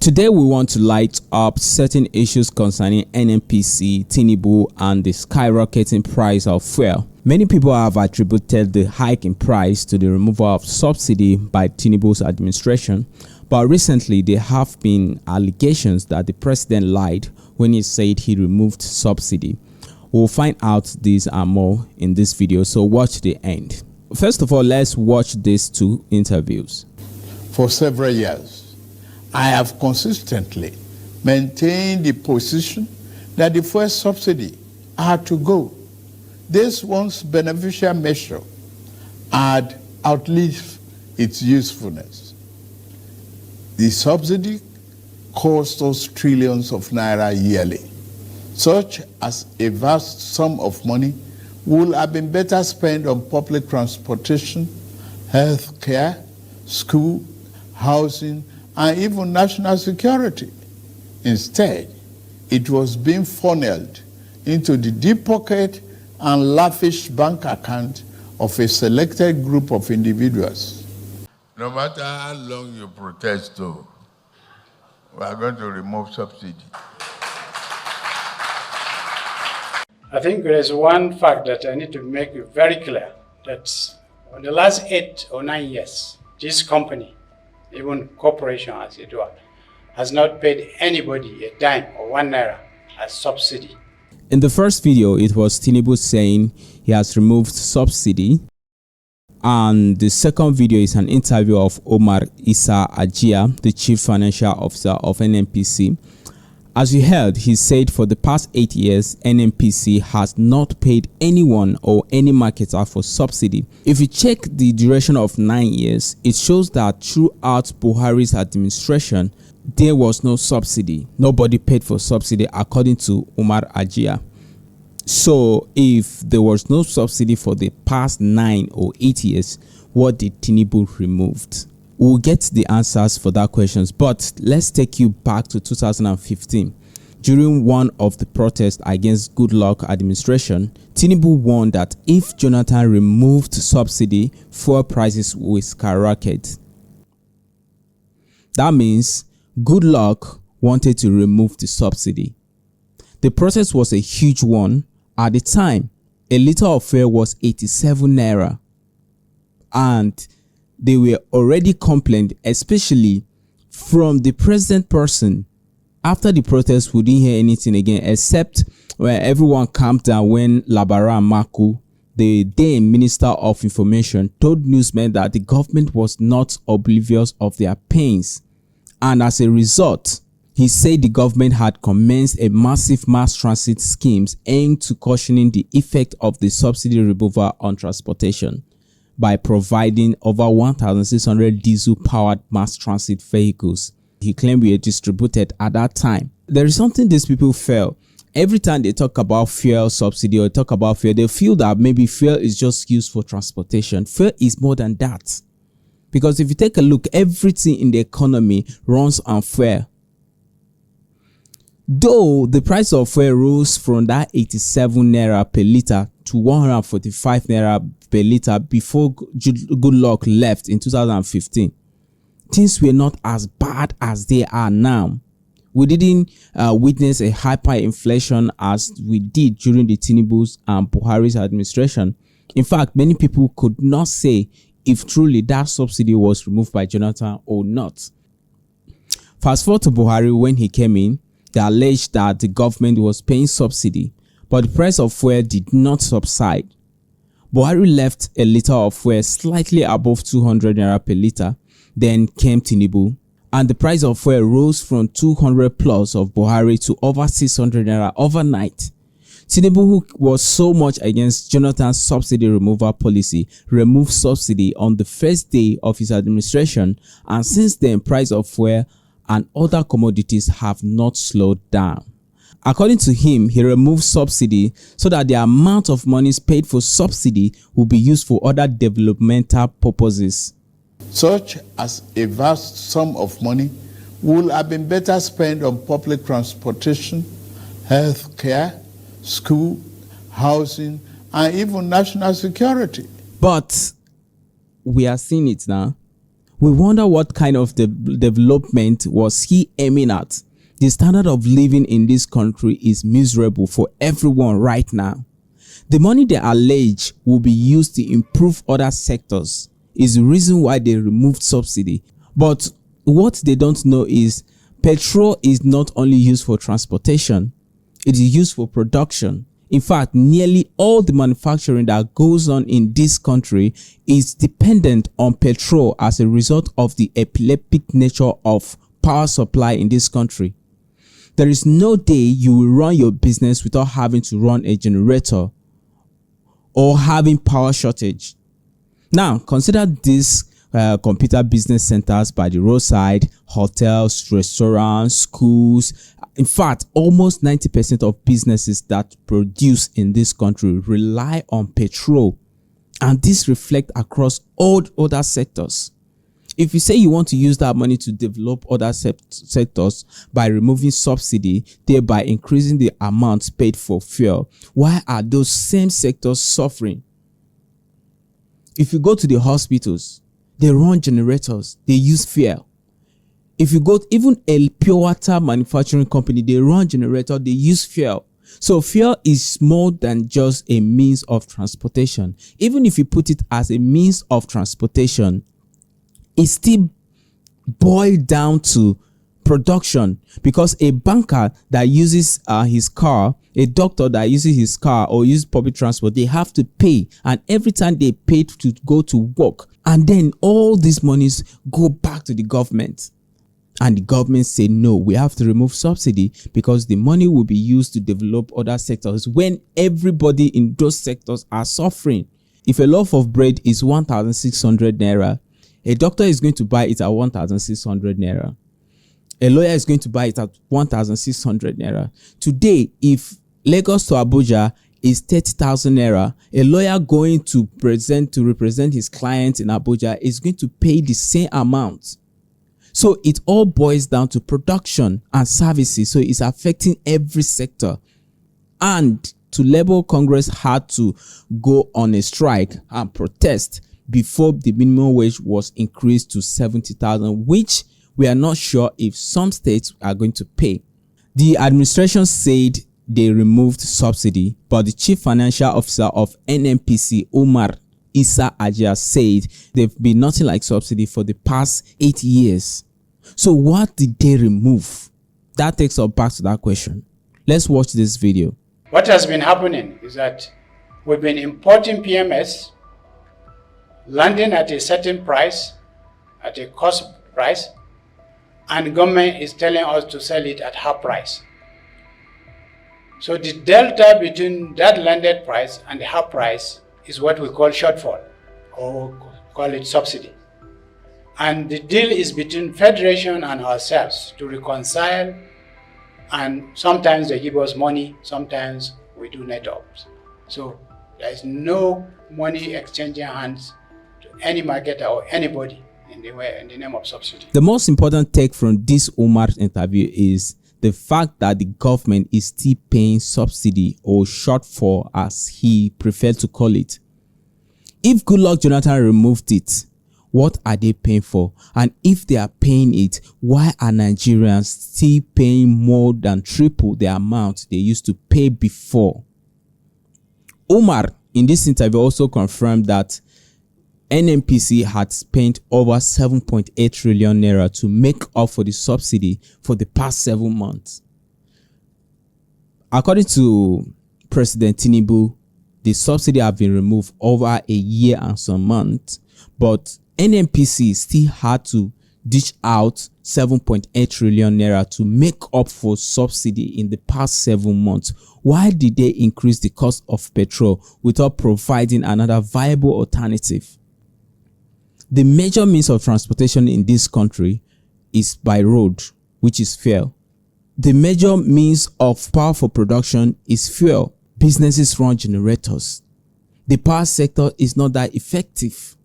Today we want to light up certain issues concerning Nnpc, Tinubu, and the skyrocketing price of fuel. Many people have attributed the hike in price to the removal of subsidy by Tinubu's administration, but recently there have been allegations that the president lied when he said he removed subsidy. We'll find out these and more in this video, so watch the end. First of all, let's watch these two interviews. For several years, I have consistently maintained the position that the fuel subsidy had to go. This once beneficial measure had outlived its usefulness. The subsidy cost us trillions of naira yearly, such as a vast sum of money would have been better spent on public transportation, health care, school, housing, and even national security. Instead, it was being funneled into the deep pocket and lavish bank account of a selected group of individuals. No matter how long you protest, though, we are going to remove subsidy. I think there is one fact that I need to make very clear, that in the last 8 or 9 years, this company, even corporation as it were, has not paid anybody a dime or 1 naira as subsidy. In the first video, it was Tinubu saying he has removed subsidy, and the second video is an interview of Omar Issa Ajia, the chief financial officer of Nnpc. As you heard, he said for the past 8 years, Nnpc has not paid anyone or any marketer for subsidy. If you check the duration of 9 years, it shows that throughout Buhari's administration, there was no subsidy. Nobody paid for subsidy, according to Omar Ajia. So if there was no subsidy for the past 9 or 8 years, what did Tinubu remove? We'll get the answers for that questions, but let's take you back to 2015. During one of the protests against Goodluck administration, Tinubu warned that if Jonathan removed subsidy, fuel prices will skyrocket. That means Goodluck wanted to remove the subsidy. The protest was a huge one. At the time, a liter of fuel was 87 naira, and they were already complained, especially from the president person. After the protest, we didn't hear anything again, except where everyone calmed down when Labaran Maku, the then Minister of Information, told newsmen that the government was not oblivious of their pains. And as a result, he said the government had commenced a massive mass transit schemes aimed to cushioning the effect of the subsidy removal on transportation by providing over 1,600 diesel-powered mass transit vehicles. He claimed we were distributed at that time. There is something these people feel. Every time they talk about fuel subsidy or talk about fuel, they feel that maybe fuel is just used for transportation. Fuel is more than that. Because if you take a look, everything in the economy runs on fuel. Though the price of fuel rose from that 87 naira per liter to 145 naira per liter before Goodluck left in 2015, things were not as bad as they are now. We didn't witness a hyperinflation as we did during the Tinubu'S and Buhari's administration. In fact, many people could not say if truly that subsidy was removed by Jonathan or not. Fast forward to Buhari. When he came in, they alleged that the government was paying subsidy, but the price of fuel did not subside. Buhari left a liter of fuel slightly above 200 naira per liter. Then came Tinubu, and the price of fuel rose from 200 plus of Buhari to over 600 naira overnight. Tinubu, who was so much against Jonathan's subsidy removal policy, removed subsidy on the first day of his administration, and since then, price of fuel and other commodities have not slowed down. According to him, he removed subsidy so that the amount of monies paid for subsidy will be used for other developmental purposes, such as a vast sum of money would have been better spent on public transportation, health care, school, housing, and even national security. But we are seeing it now. We wonder what kind of development was he aiming at. The standard of living in this country is miserable for everyone right now. The money they allege will be used to improve other sectors is the reason why they removed subsidy. But what they don't know is petrol is not only used for transportation, it is used for production. In fact, nearly all the manufacturing that goes on in this country is dependent on petrol as a result of the epileptic nature of power supply in this country. There is no day you will run your business without having to run a generator or having power shortage. Now, consider these computer business centers by the roadside, hotels, restaurants, schools. In fact, almost 90% of businesses that produce in this country rely on petrol, and this reflects across all other sectors. If you say you want to use that money to develop other sectors by removing subsidy, thereby increasing the amounts paid for fuel, why are those same sectors suffering? If you go to the hospitals, they run generators, they use fuel. If you go to even a pure water manufacturing company, they run generator, they use fuel. So fuel is more than just a means of transportation. Even if you put it as a means of transportation, it still boils down to production, because a banker that uses his car, a doctor that uses his car or uses public transport, they have to pay, and every time they pay to go to work, and then all these monies go back to the government, and the government say no, we have to remove subsidy because the money will be used to develop other sectors when everybody in those sectors are suffering. If a loaf of bread is 1,600 naira, a doctor is going to buy it at 1,600 naira. A lawyer is going to buy it at 1,600 naira. Today, if Lagos to Abuja is 30,000 naira, a lawyer going to represent his client in Abuja is going to pay the same amount. So it all boils down to production and services. So it's affecting every sector. And to Labour Congress had to go on a strike and protest before the minimum wage was increased to 70,000, which we are not sure if some states are going to pay. The administration said they removed subsidy, but the chief financial officer of Nnpc, Umar Issa Ajia, said there've been nothing like subsidy for the past 8 years. So what did they remove? That takes us back to that question. Let's watch this video. What has been happening is that we've been importing PMS, landing at a certain price, at a cost price, and government is telling us to sell it at half price. So the delta between that landed price and the half price is what we call shortfall, or call it subsidy. And the deal is between Federation and ourselves to reconcile, and sometimes they give us money, sometimes we do net ups. So there is no money exchanging hands to any marketer or anybody in the name of subsidy. The most important take from this Umar interview is the fact that the government is still paying subsidy, or shortfall as he preferred to call it. If Goodluck Jonathan removed it, what are they paying for? And if they are paying it, why are Nigerians still paying more than triple the amount they used to pay before? Umar in this interview also confirmed that Nnpc had spent over 7.8 trillion naira to make up for the subsidy for the past 7 months. According to President Tinubu, the subsidy have been removed over a year and some months, but Nnpc still had to dish out 7.8 trillion naira to make up for subsidy in the past 7 months. Why did they increase the cost of petrol without providing another viable alternative? The major means of transportation in this country is by road, which is fuel. The major means of power for production is fuel. Businesses run generators. The power sector is not that effective.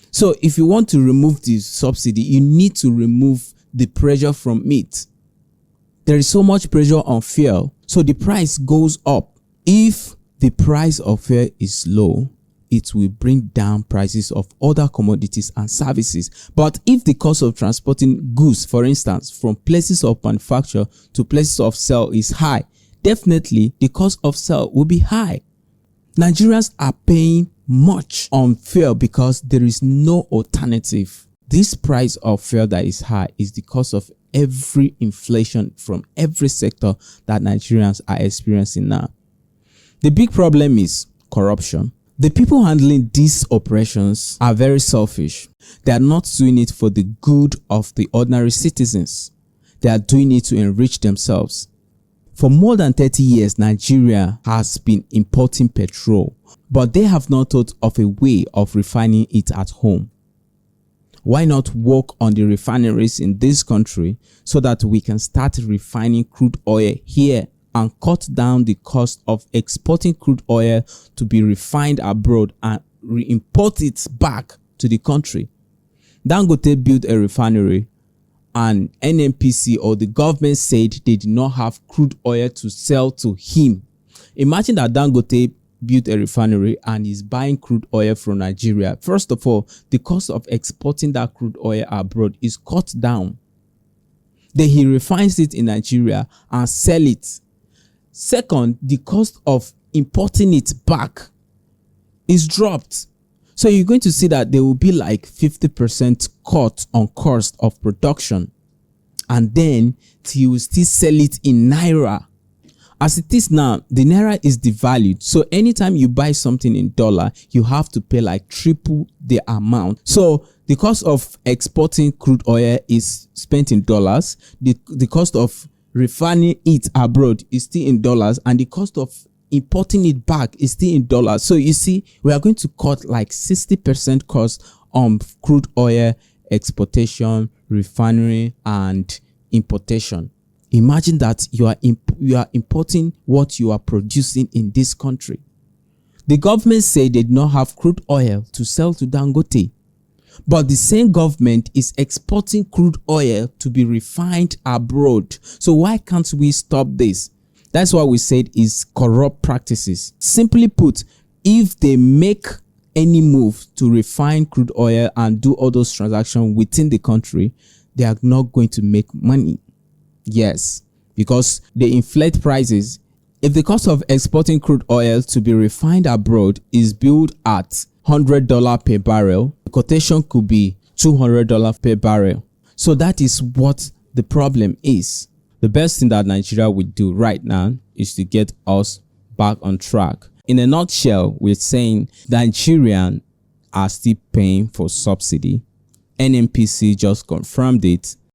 So if you want to remove the subsidy, you need to remove the pressure from it. There is so much pressure on fuel, so the price goes up. If the price of fuel is low, it will bring down prices of other commodities and services. But if the cost of transporting goods, for instance, from places of manufacture to places of sale is high, definitely the cost of sale will be high. Nigerians are paying much on fuel because there is no alternative. This price of fuel that is high is the cause of every inflation from every sector that Nigerians are experiencing now. The big problem is corruption. The people handling these operations are very selfish. They are not doing it for the good of the ordinary citizens. They are doing it to enrich themselves. For more than 30 years, Nigeria has been importing petrol, but they have not thought of a way of refining it at home. Why not work on the refineries in this country so that we can start refining crude oil here and cut down the cost of exporting crude oil to be refined abroad and re-import it back to the country? Dangote built a refinery and Nnpc or the government said they did not have crude oil to sell to him. Imagine that Dangote built a refinery and is buying crude oil from Nigeria. First of all, the cost of exporting that crude oil abroad is cut down. Then he refines it in Nigeria and sell it. Second, the cost of importing it back is dropped. So you're going to see that there will be like 50% cut on cost of production. And then he will still sell it in Naira. As it is now, the Naira is devalued. So anytime you buy something in dollar, you have to pay like triple the amount. So the cost of exporting crude oil is spent in dollars. The cost of refining it abroad is still in dollars. And the cost of importing it back is still in dollars. So you see, we are going to cut like 60% cost on crude oil exportation, refinery, and importation. Imagine that you are importing what you are producing in this country. The government said they did not have crude oil to sell to Dangote. But the same government is exporting crude oil to be refined abroad. So why can't we stop this? That's why we said is corrupt practices. Simply put, if they make any move to refine crude oil and do all those transactions within the country, they are not going to make money. Yes, because they inflate prices. If the cost of exporting crude oil to be refined abroad is billed at $100 per barrel, the quotation could be $200 per barrel. So that is what the problem is. The best thing that Nigeria would do right now is to get us back on track. In a nutshell, we're saying Nigerians are still paying for subsidy. Nnpc just confirmed it.